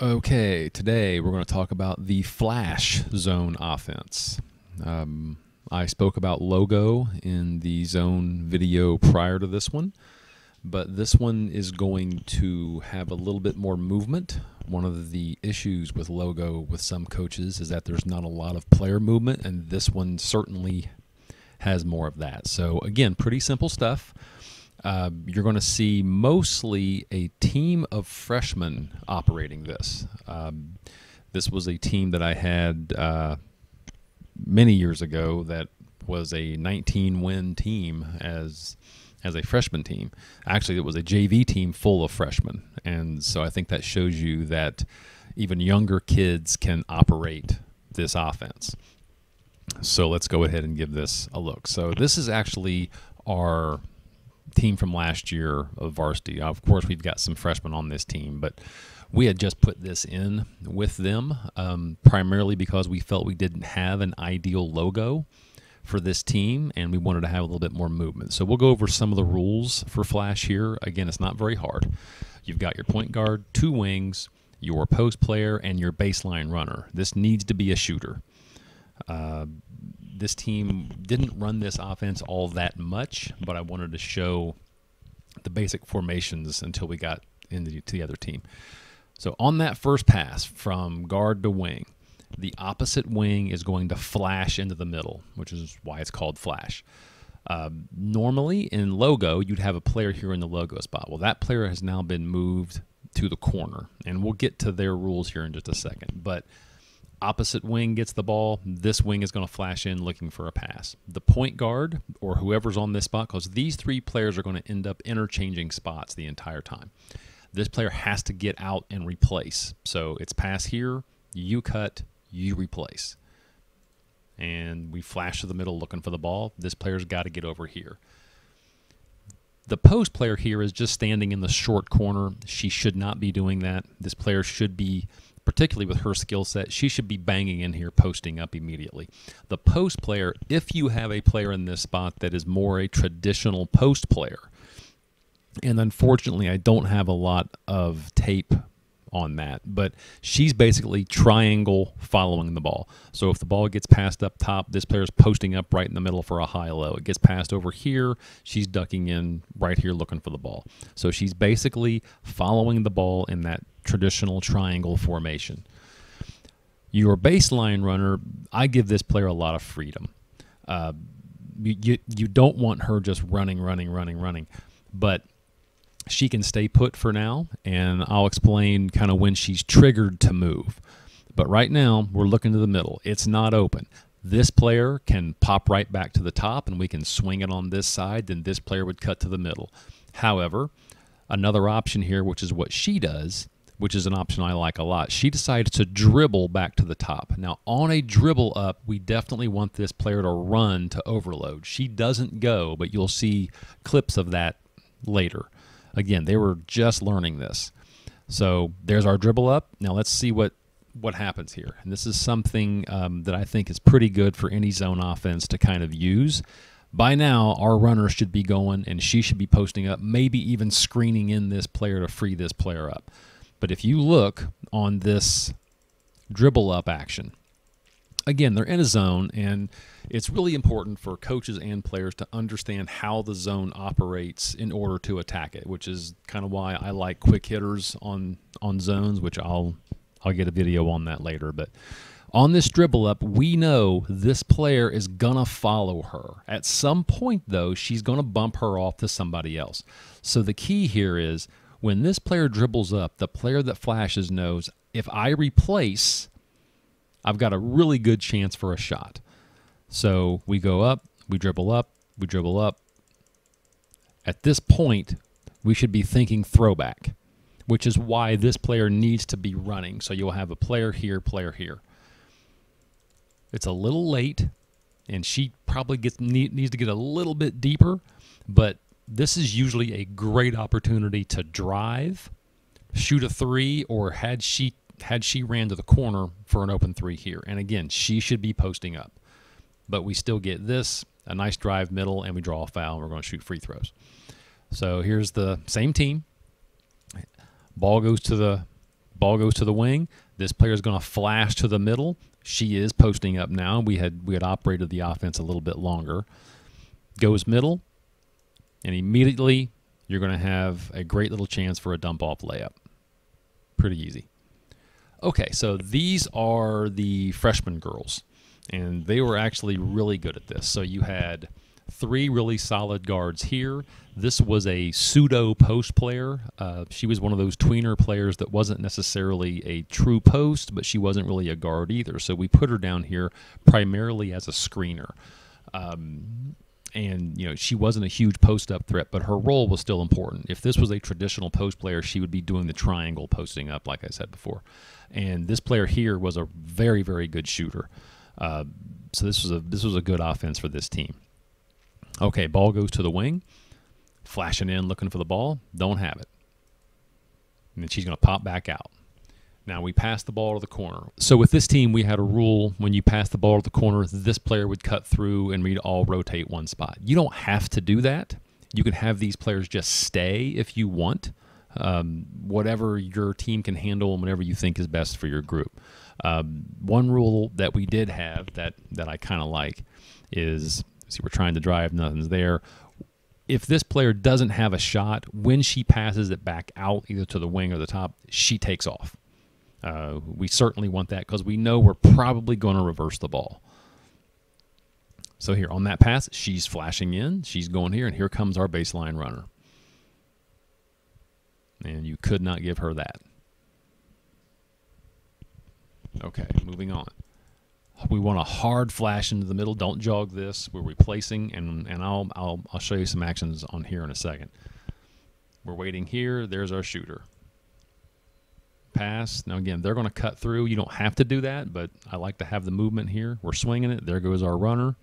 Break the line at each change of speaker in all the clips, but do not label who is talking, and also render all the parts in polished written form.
Okay, today we're going to talk about the flash zone offense. I spoke about logo in the zone video prior to this one, but this one is going to have a little bit more movement. One of the issues with logo with some coaches is that there's not a lot of player movement, and this one certainly has more of that. So again, pretty simple stuff. You're going to see mostly a team of freshmen operating this. This was a team that I had many years ago that was a 19-win team as a freshman team. Actually, it was a JV team full of freshmen, and so I think that shows you that even younger kids can operate this offense. So let's go ahead and give this a look. So this is actually our team from last year of varsity. Of course, we've got some freshmen on this team, but we had just put this in with them primarily because we felt we didn't have an ideal logo for this team, and we wanted to have a little bit more movement. So we'll go over some of the rules for Flash here. Again, it's not very hard. You've got your point guard, 2 wings, your post player, and your baseline runner. This needs to be a shooter. This team didn't run this offense all that much, but I wanted to show the basic formations until we got into the other team. So on that first pass from guard to wing, the opposite wing is going to flash into the middle, which is why it's called flash. Normally in logo, you'd have a player here in the logo spot. Well, that player has now been moved to the corner, and we'll get to their rules here in just a second. But opposite wing gets the ball, this wing is going to flash in looking for a pass. The point guard, or whoever's on this spot, because these 3 players are going to end up interchanging spots the entire time. This player has to get out and replace. So it's pass here, you cut, you replace. And we flash to the middle looking for the ball. This player's got to get over here. The post player here is just standing in the short corner. She should not be doing that. This player should be, particularly with her skill set, she should be banging in here, posting up immediately. The post player, if you have a player in this spot that is more a traditional post player, and unfortunately I don't have a lot of tape on that, but she's basically triangle following the ball. So if the ball gets passed up top, this player's posting up right in the middle for a high-low. It gets passed over here, she's ducking in right here looking for the ball. So she's basically following the ball in that traditional triangle formation. Your baseline runner, I give this player a lot of freedom. You don't want her just running, but she can stay put for now, and I'll explain kind of when she's triggered to move. But right now, we're looking to the middle. It's not open. This player can pop right back to the top, and we can swing it on this side, then this player would cut to the middle. However, another option here, which is what she does, which is an option I like a lot, she decides to dribble back to the top. Now, on a dribble up, we definitely want this player to run to overload. She doesn't go, but you'll see clips of that later. Again, they were just learning this. So there's our dribble up. Now let's see what happens here. And this is something that I think is pretty good for any zone offense to kind of use. By now, our runner should be going, and she should be posting up, maybe even screening in this player to free this player up. But if you look on this dribble up action, again, they're in a zone, and it's really important for coaches and players to understand how the zone operates in order to attack it, which is kind of why I like quick hitters on zones, which I'll get a video on that later. But on this dribble up, we know this player is going to follow her. At some point, though, she's going to bump her off to somebody else. So the key here is when this player dribbles up, the player that flashes knows if I replace, I've got a really good chance for a shot. So we go up, we dribble up, we dribble up. At this point, we should be thinking throwback, which is why this player needs to be running. So you'll have a player here, player here. It's a little late, and she probably needs to get a little bit deeper, but this is usually a great opportunity to drive, shoot a 3, or had she ran to the corner for an open 3 here. And again, she should be posting up. But we still get this, a nice drive middle, and we draw a foul, and we're going to shoot free throws. So here's the same team. Ball goes to the Ball goes to the wing. This player is going to flash to the middle. She is posting up now. We had operated the offense a little bit longer. Goes middle, and immediately you're going to have a great little chance for a dump-off layup. Pretty easy. Okay, so these are the freshman girls, and they were actually really good at this. So you had 3 really solid guards here. This was a pseudo post player. She was one of those tweener players that wasn't necessarily a true post, but she wasn't really a guard either. So we put her down here primarily as a screener. And, you know, she wasn't a huge post-up threat, but her role was still important. If this was a traditional post player, she would be doing the triangle posting up, like I said before. And this player here was a very, very good shooter. So this was a good offense for this team. Okay, ball goes to the wing. Flashing in, looking for the ball. Don't have it. And then she's going to pop back out. Now we pass the ball to the corner. So with this team, we had a rule: when you pass the ball to the corner, this player would cut through and we'd all rotate one spot. You don't have to do that. You can have these players just stay if you want. Whatever your team can handle and whatever you think is best for your group. One rule that we did have that I kind of like is, see, we're trying to drive, nothing's there. If this player doesn't have a shot, when she passes it back out, either to the wing or the top, she takes off. We certainly want that because we know we're probably going to reverse the ball. So here on that pass, she's flashing in, she's going here, and here comes our baseline runner. And you could not give her that. Okay, moving on. We want a hard flash into the middle. Don't jog this. We're replacing, and I'll show you some actions on here in a second. We're waiting here. There's our shooter. Pass. Now again, they're going to cut through. You don't have to do that, but I like to have the movement here. We're swinging it. There goes our runner.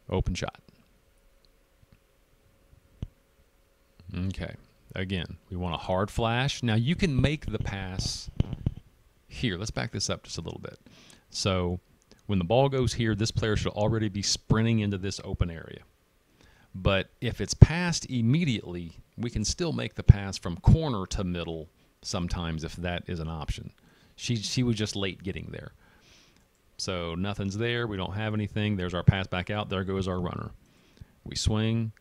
Open shot. Okay. Again, we want a hard flash. Now you can make the pass here. Let's back this up just a little bit. So when the ball goes here, this player should already be sprinting into this open area. But if it's passed immediately, we can still make the pass from corner to middle sometimes if that is an option. She was just late getting there. So nothing's there. We don't have anything. There's our pass back out. There goes our runner. We swing.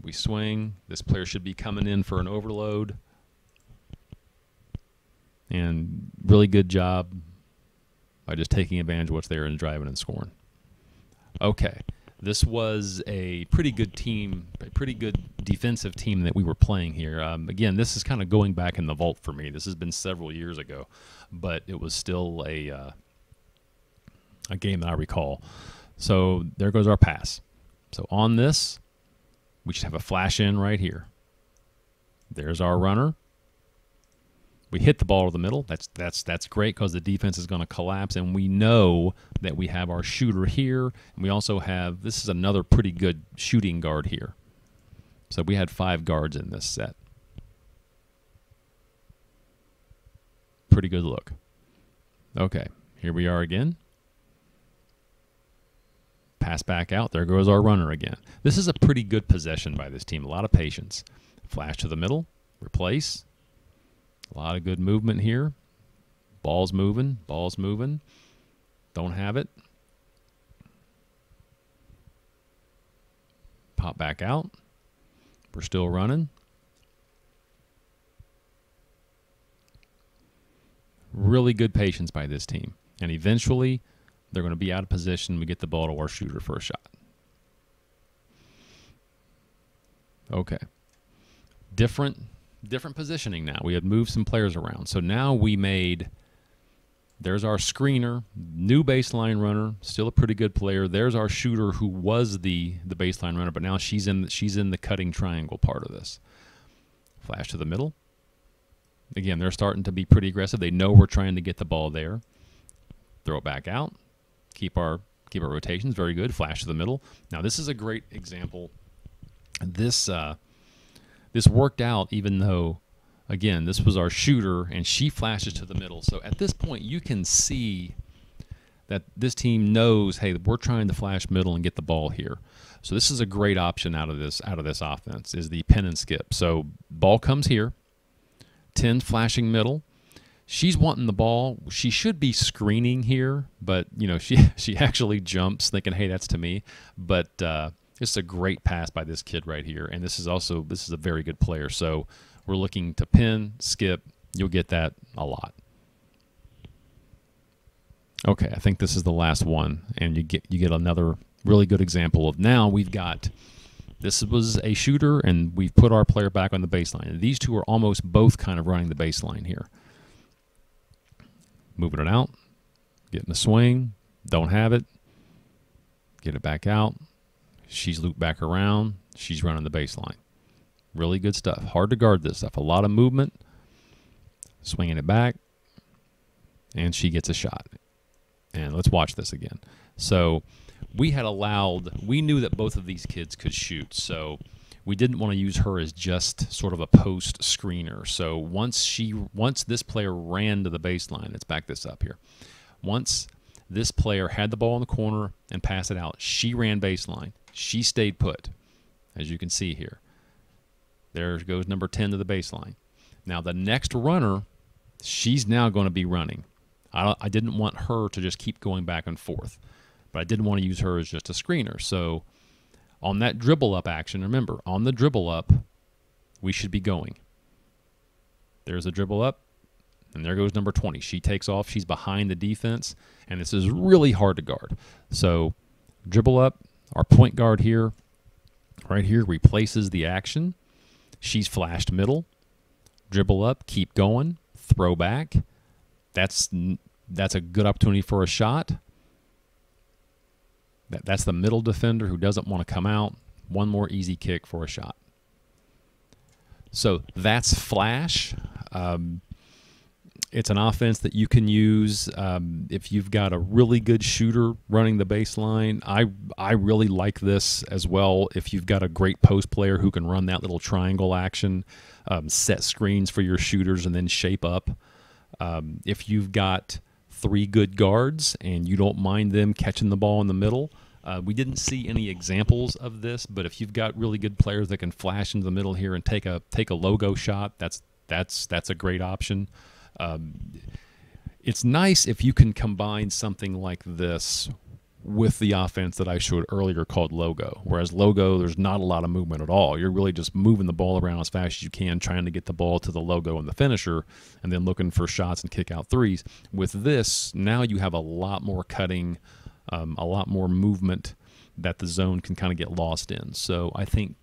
We swing. This player should be coming in for an overload. And really good job by just taking advantage of what's there and driving and scoring. Okay. This was a pretty good team, a pretty good defensive team that we were playing here. Again, this is kind of going back in the vault for me. This has been several years ago, but it was still a game that I recall. So there goes our pass. So on this, we should have a flash in right here. There's our runner. We hit the ball to the middle. That's great because the defense is going to collapse, and we know that we have our shooter here, and we also have, this is another pretty good shooting guard here. So we had 5 guards in this set. Pretty good look. Okay, here we are again. Pass back out. There goes our runner again. This is a pretty good possession by this team. A lot of patience. Flash to the middle. Replace. A lot of good movement here. Ball's moving. Ball's moving. Don't have it. Pop back out. We're still running. Really good patience by this team. And eventually, they're going to be out of position. We get the ball to our shooter for a shot. Okay. Different positioning now. We had moved some players around. So now we made, there's our screener, new baseline runner, still a pretty good player. There's our shooter who was the baseline runner, but now she's in the cutting triangle part of this. Flash to the middle. Again, they're starting to be pretty aggressive. They know we're trying to get the ball there. Throw it back out. Keep our rotations. Very good. Flash to the middle. Now this is a great example. This worked out even though, again, this was our shooter and she flashes to the middle. So at this point you can see that this team knows, hey, we're trying to flash middle and get the ball here. So this is a great option out of this offense is the pin and skip. So ball comes here. 10 flashing middle. She's wanting the ball. She should be screening here, but she actually jumps thinking, hey, that's to me. But it's a great pass by this kid right here. And this is a very good player. So we're looking to pin, skip. You'll get that a lot. Okay, I think this is the last one, and you get another really good example of now we've got, this was a shooter, and we've put our player back on the baseline. And these two are almost both kind of running the baseline here. Moving it out, getting a swing, don't have it, get it back out. She's looped back around, she's running the baseline. Really good stuff. Hard to guard this stuff. A lot of movement, swinging it back, and she gets a shot. And let's watch this again. So we knew that both of these kids could shoot, so we didn't want to use her as just sort of a post screener. So once this player ran to the baseline, let's back this up here. Once this player had the ball in the corner and passed it out, she ran baseline. She stayed put, as you can see here. There goes number 10 to the baseline. Now the next runner, she's now going to be running. I didn't want her to just keep going back and forth, but I didn't want to use her as just a screener. So on that dribble up action, remember, on the dribble up, we should be going. There's a dribble up, and there goes number 20. She takes off. She's behind the defense, and this is really hard to guard. So dribble up, our point guard here, right here, replaces the action. She's flashed middle. Dribble up, keep going, throw back. That's a good opportunity for a shot. That's the middle defender who doesn't want to come out. One more easy kick for a shot. So that's flash. It's an offense that you can use if you've got a really good shooter running the baseline. I really like this as well. If you've got a great post player who can run that little triangle action, set screens for your shooters, and then shape up. If you've got 3 good guards and you don't mind them catching the ball in the middle, we didn't see any examples of this, but if you've got really good players that can flash into the middle here and take a logo shot, that's a great option. It's nice if you can combine something like this with the offense that I showed earlier called logo. Whereas logo, there's not a lot of movement at all. You're really just moving the ball around as fast as you can, trying to get the ball to the logo and the finisher, and then looking for shots and kick out threes. With this, now you have a lot more cutting, a lot more movement that the zone can kind of get lost in. So I think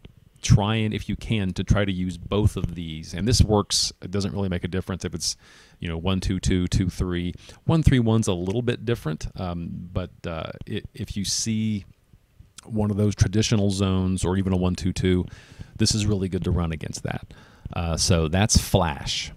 trying, if you can, to try to use both of these, and this works. It doesn't really make a difference if it's 1-2-2, 2-3. 1-3-1's a little bit different, but if you see one of those traditional zones or even a 1-2-2, this is really good to run against that. So that's flash.